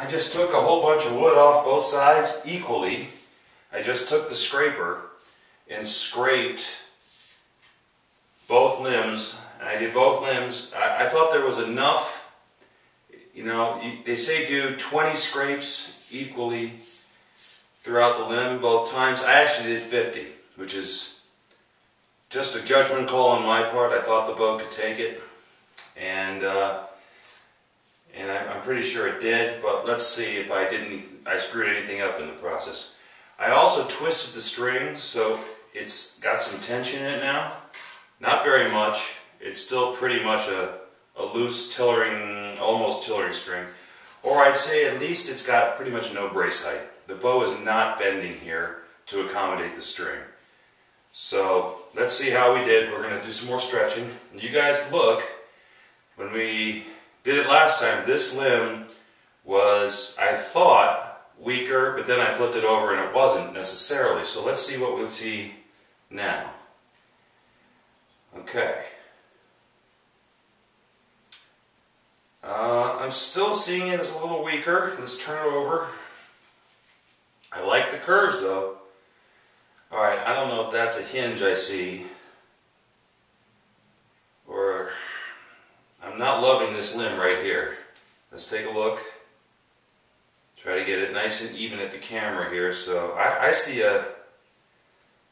I just took a whole bunch of wood off both sides equally. I just took the scraper and scraped both limbs. And I did both limbs. I thought there was enough, you know, they say do 20 scrapes equally throughout the limb both times. I actually did 50, which is just a judgment call on my part. I thought the bow could take it. And I'm pretty sure it did, but let's see if I screwed anything up in the process. I also twisted the string, so it's got some tension in it now. Not very much. It's still pretty much a loose tillering, almost tillering string. Or I'd say at least it's got pretty much no brace height. The bow is not bending here to accommodate the string. So let's see how we did. We're going to do some more stretching. You guys look, when we did it last time, this limb was, I thought, weaker, but then I flipped it over and it wasn't necessarily. So let's see what we'll see now. Okay. I'm still seeing it as a little weaker. Let's turn it over. I like the curves though. Alright, I don't know if that's a hinge I see, or I'm not loving this limb right here. Let's take a look. Try to get it nice and even at the camera here. So I see a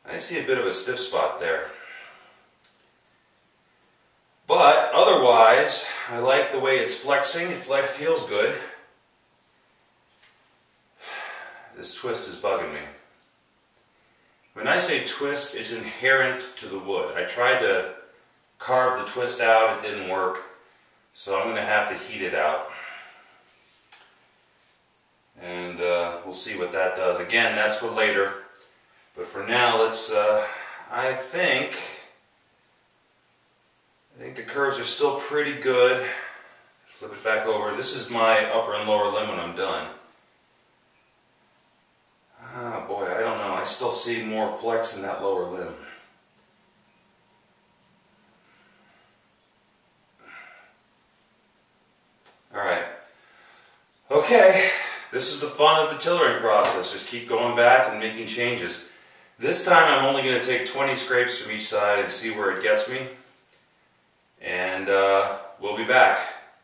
bit of a stiff spot there. But otherwise, I like the way it's flexing. It feels good. This twist is bugging me. When I say twist, it's inherent to the wood. I tried to carve the twist out, it didn't work. So I'm going to have to heat it out. And we'll see what that does. Again, that's for later. But for now, let's, I think the curves are still pretty good. Flip it back over. This is my upper and lower limb when I'm done. Ah, boy, I don't know. I still see more flex in that lower limb. Alright. Okay. This is the fun of the tillering process. Just keep going back and making changes. This time I'm only going to take 20 scrapes from each side and see where it gets me. And we'll be back.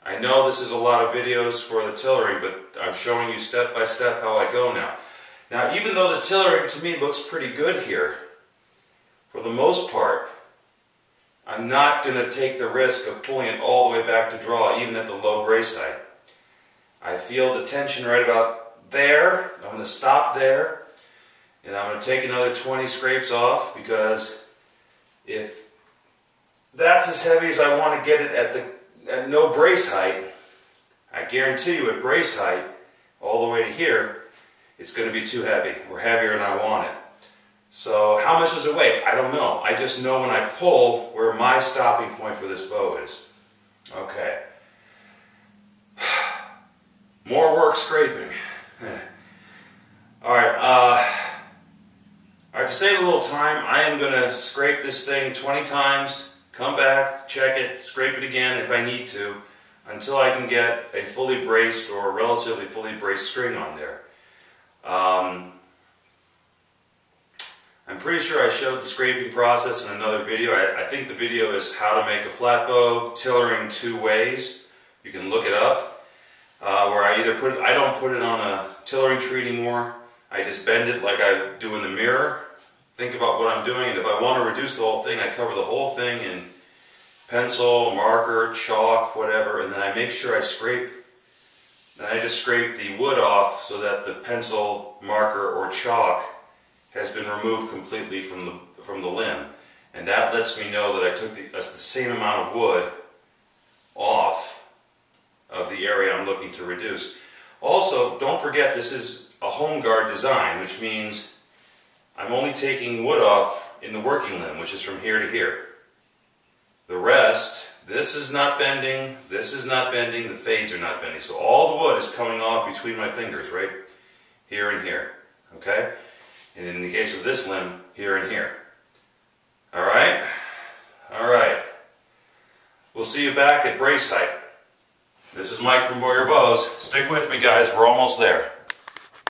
I know this is a lot of videos for the tillering, but I'm showing you step by step how I go now. Now, even though the tillering to me looks pretty good here, for the most part, I'm not going to take the risk of pulling it all the way back to draw, even at the low brace height. I feel the tension right about there. I'm going to stop there, and I'm going to take another 20 scrapes off, because if that's as heavy as I want to get it at no brace height, I guarantee you at brace height, all the way to here, it's going to be too heavy, or heavier than I want it. So how much does it weigh? I don't know. I just know when I pull where my stopping point for this bow is. Okay. More work scraping. Alright, to save a little time, I am going to scrape this thing 20 times, come back, check it, scrape it again if I need to, until I can get a fully braced or relatively fully braced string on there. I'm pretty sure I showed the scraping process in another video. I think the video is how to make a flat bow tillering 2 ways. You can look it up. Where I don't put it on a tillering tree anymore. I just bend it like I do in the mirror. Think about what I'm doing, and if I want to reduce the whole thing, I cover the whole thing in pencil, marker, chalk, whatever, and then I make sure I scrape. Then I just scrape the wood off so that the pencil, marker, or chalk has been removed completely from the limb. And that lets me know that I took the same amount of wood off of the area I'm looking to reduce. Also, don't forget this is a home guard design, which means I'm only taking wood off in the working limb, which is from here to here. The rest, this is not bending, this is not bending, the fades are not bending. So all the wood is coming off between my fingers, right here and here. Okay? And in the case of this limb, here and here. Alright? Alright. We'll see you back at brace height. This is Mike from Boyer Bows. Stick with me, guys. We're almost there.